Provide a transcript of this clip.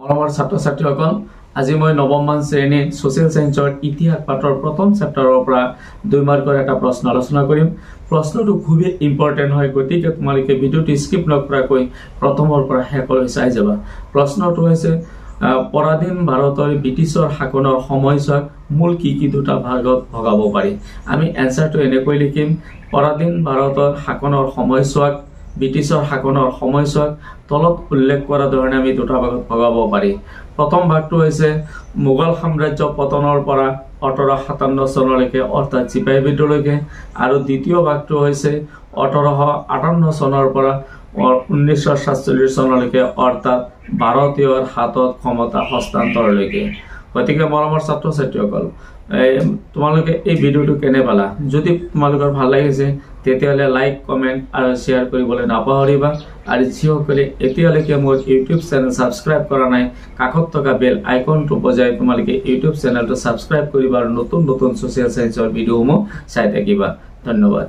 মৰমৰ ছাত্ৰ ছাত্ৰীসকল আজি মই নৱমমান শ্ৰেণীৰ সোশ্যাল সায়েন্সৰ ইতিহাস পাঠৰ প্ৰথম চেপ্টাৰৰ পৰা 2 মাৰ্কৰ এটা প্ৰশ্ন আলোচনা কৰিম। প্ৰশ্নটো খুবেই ইম্পৰ্টেন্ট হয়, গতিকে তোমালোকে ভিডিওটো স্কিপ নকৰাকৈ প্ৰথমৰ পৰা শেষলৈ চাই যাবা। প্ৰশ্নটো হৈছে পৰাধীন ভাৰতৰ ব্ৰিটিছৰ শাসনৰ সময়ছোৱাক মূল কি দুটা ভাগত ভগাব পাৰি। আমি এনসাৰটো এনেকৈ লিখিম, পৰাধীন ভাৰতৰ শাসনৰ সময়ছোৱাক ব্ৰিটিছৰ শাসনৰ সময়ছোৱাক তলত উল্লেখ কৰা ধৰণে আমি দুটা ভাগত ভগাব পাৰি। প্ৰথম ভাগটো হৈছে মোগল সাম্ৰাজ্য পতনৰ পৰা 1857 চনলৈকে অৰ্থাৎ চিপাহী বিদ্ৰোহলৈকে, আৰু দ্বিতীয় ভাগটো হৈছে 1858 চনৰ পৰা 1947 চনলৈকে অৰ্থাৎ ভাৰতীয়ৰ হাতত ক্ষমতা হস্তান্তৰলৈকে। গতিকে মৰমৰ ছাত্ৰ ছাত্ৰীসকল তোমালোকে এই ভিডিওটো কেনে পালা? যদি তোমালোকৰ ভাল লাগিছে তেতিয়াহ'লে লাইক কমেণ্ট আৰু শ্বেয়াৰ কৰিবলৈ নাপাহৰিবা। আৰু যিসকলে এতিয়ালৈকে মোৰ ইউটিউব চেনেল ছাবস্ক্ৰাইব কৰা নাই, কাষত থকা বেল আইকনটো বজাই তোমালোকে ইউটিউব চেনেলটো ছাবস্ক্ৰাইব কৰিবা আৰু নতুন নতুন সোশ্যাল সায়েন্সৰ ভিডিঅ'সমূহ চাই থাকিবা। ধন্যবাদ।